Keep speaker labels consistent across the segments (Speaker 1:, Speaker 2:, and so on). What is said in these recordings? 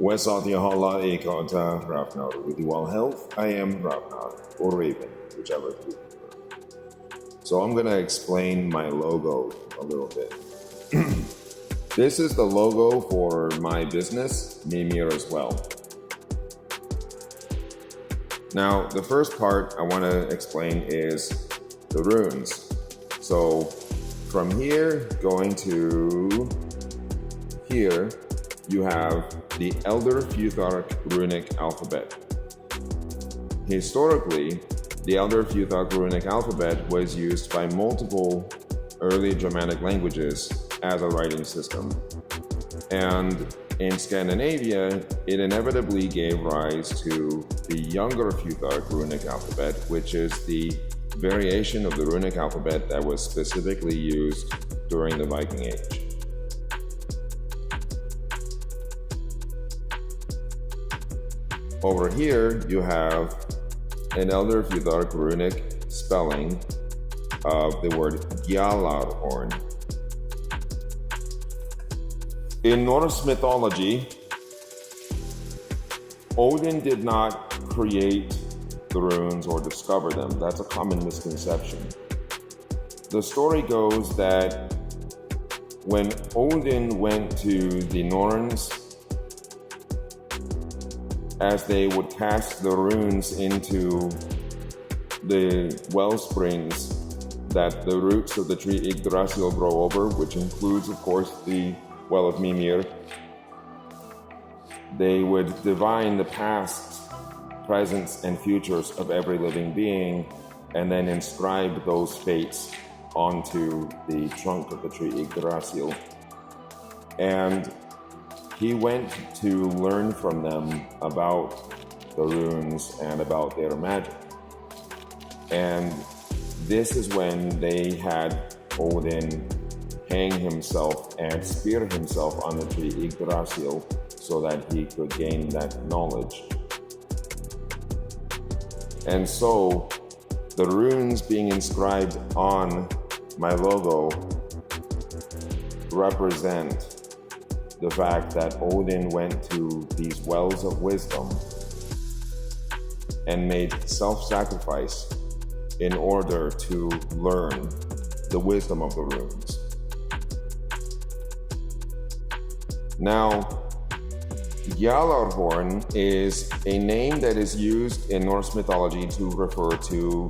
Speaker 1: Wesatyahala Ekata Ravnar. With you all health, I am Ravnar, or Raven, whichever you prefer. So I'm going to explain my logo a little bit. This is the logo for my business, MimyrsWell. Now, the first part I want to explain is the runes. So from here going to here, you have the Elder Futhark runic alphabet. Historically, the Elder Futhark runic alphabet was used by multiple early Germanic languages as a writing system. And in Scandinavia, it inevitably gave rise to the Younger Futhark runic alphabet, which is the variation of the runic alphabet that was specifically used during the Viking Age. Over here, you have an Elder Futhark runic spelling of the word Gjallarhorn. In Norse mythology, Odin did not create the runes or discover them. That's a common misconception. The story goes that when Odin went to the Norns, as they would cast the runes into the well springs that the roots of the tree Yggdrasil grow over, which includes, of course, the well of Mimyr, they would divine the past, presents, and futures of every living being, and then inscribe those fates onto the trunk of the tree Yggdrasil. And he went to learn from them about the runes and about their magic. And this is when they had Odin hang himself and spear himself on the tree Yggdrasil so that he could gain that knowledge. And so the runes being inscribed on my logo represent the fact that Odin went to these wells of wisdom and made self-sacrifice in order to learn the wisdom of the runes. Now, Gjallarhorn is a name that is used in Norse mythology to refer to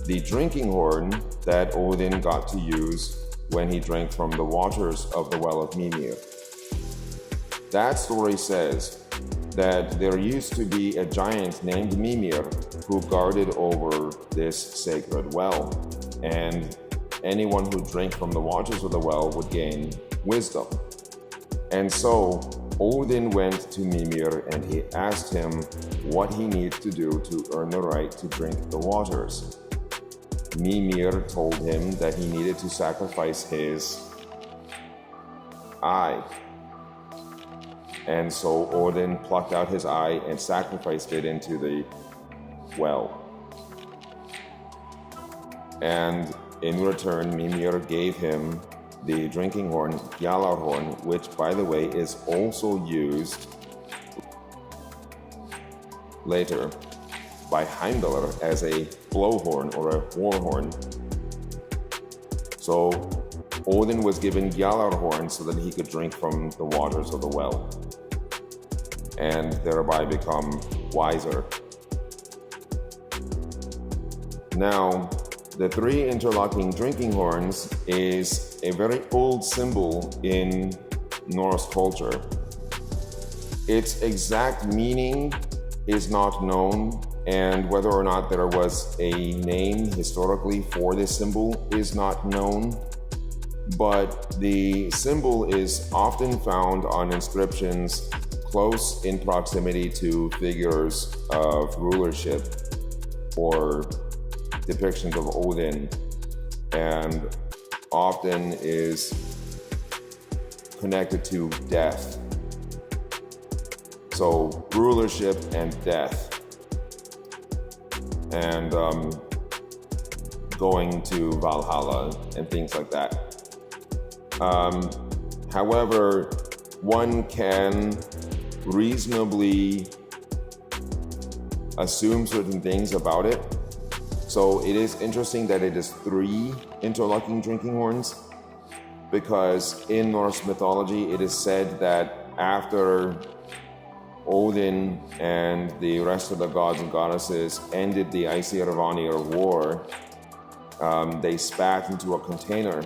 Speaker 1: the drinking horn that Odin got to use when he drank from the waters of the well of Mimyr. That story says that there used to be a giant named Mimyr who guarded over this sacred well, and anyone who drank from the waters of the well would gain wisdom. And so Odin went to Mimyr and he asked him what he needed to do to earn the right to drink the waters. Mimyr told him that he needed to sacrifice his eye. And so Odin plucked out his eye and sacrificed it into the well. And in return, Mimyr gave him the drinking horn, Gjallarhorn, which, by the way, is also used later by Heimdallr as a blowhorn or a warhorn. So Odin was given Gjallarhorn so that he could drink from the waters of the well and thereby become wiser. Now, the three interlocking drinking horns is a very old symbol in Norse culture. Its exact meaning is not known, and whether or not there was a name historically for this symbol is not known. But the symbol is often found on inscriptions close in proximity to figures of rulership or depictions of Odin, and often is connected to death. So rulership and death, and going to Valhalla and things like that. However, one can reasonably assume certain things about it. So it is interesting that it is 3 interlocking drinking horns, because in Norse mythology it is said that after Odin and the rest of the gods and goddesses ended the Aesir-Vanir war, they spat into a container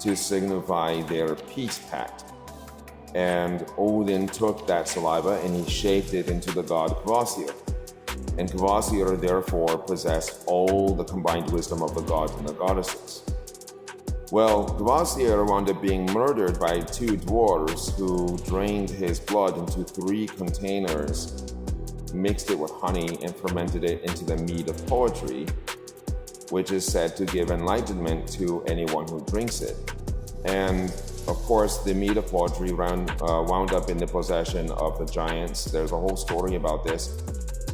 Speaker 1: to signify their peace pact. And Odin took that saliva and he shaped it into the god Kvasir. And Kvasir therefore possessed all the combined wisdom of the gods and the goddesses. Well, Kvasir wound up being murdered by 2 dwarves who drained his blood into 3 containers, mixed it with honey, and fermented it into the mead of poetry, which is said to give enlightenment to anyone who drinks it. And of course, the mead of poetry wound up in the possession of the giants. There's a whole story about this.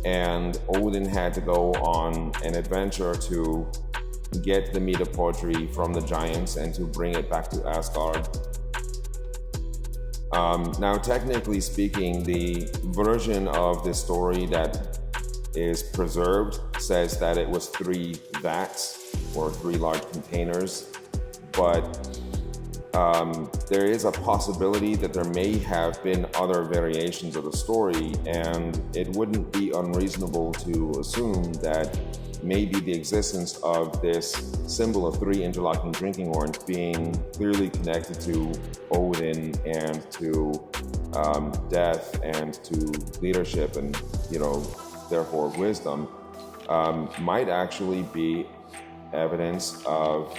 Speaker 1: And Odin had to go on an adventure to get the mead of poetry from the giants and to bring it back to Asgard. Now, technically speaking, the version of this story that is preserved says that it was 3 vats or 3 large containers, but there is a possibility that there may have been other variations of the story, and it wouldn't be unreasonable to assume that maybe the existence of this symbol of 3 interlocking drinking horns being clearly connected to Odin and to death and to leadership and, therefore wisdom, might actually be evidence of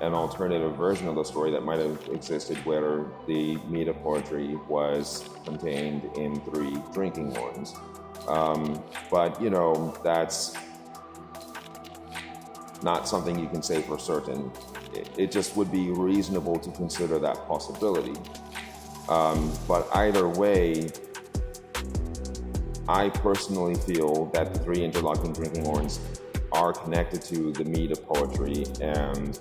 Speaker 1: an alternative version of the story that might have existed where the mead of poetry was contained in 3 drinking horns. But, that's not something you can say for certain. It just would be reasonable to consider that possibility. But either way, I personally feel that the 3 interlocking drinking horns are connected to the mead of poetry and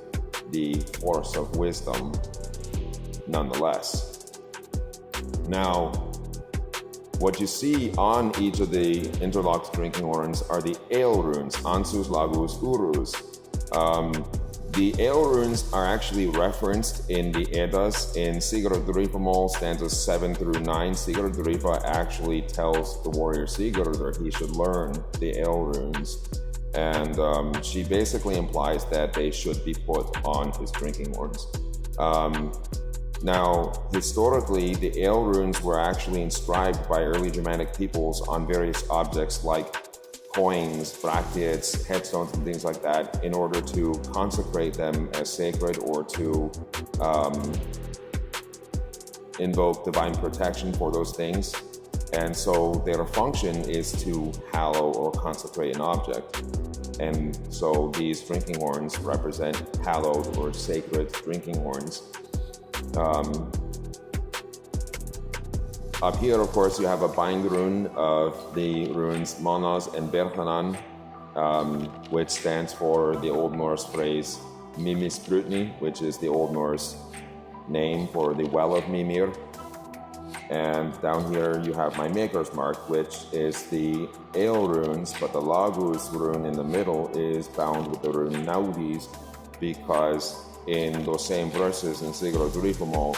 Speaker 1: the force of wisdom nonetheless. Now, what you see on each of the interlocked drinking horns are the ale runes, Ansus, Lagus, Urus. The ale runes are actually referenced in the Eddas in Sigurdrifamal stanzas 7 through 9. Sigurdrifa actually tells the warrior Sigurd that he should learn the ale runes. And she basically implies that they should be put on his drinking horns. Now, historically, the ale runes were actually inscribed by early Germanic peoples on various objects like coins, brackets, headstones, and things like that in order to consecrate them as sacred or to invoke divine protection for those things. And so their function is to hallow or consecrate an object. And so these drinking horns represent hallowed or sacred drinking horns. Up here, of course, you have a bind rune of the runes Manas and Berhanan, which stands for the Old Norse phrase Mimyrsbrutni, which is the Old Norse name for the well of Mimyr. And down here you have my maker's mark, which is the ale runes, but the Lagus rune in the middle is bound with the rune Naudis, because in those same verses in Sigurdrifamal,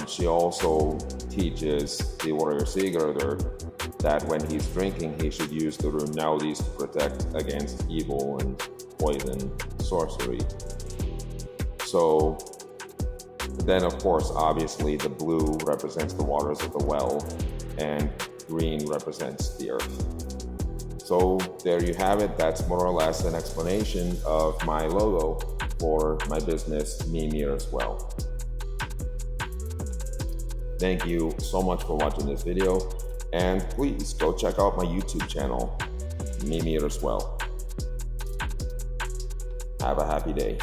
Speaker 1: she also teaches the warrior Sigurdur that when he's drinking, he should use the rune Naudis to protect against evil and poison, sorcery. So then, of course, obviously, the blue represents the waters of the well, and green represents the earth. So there you have it. That's more or less an explanation of my logo for my business, MimyrsWell. Thank you so much for watching this video, and please go check out my YouTube channel, MimyrsWell. Have a happy day.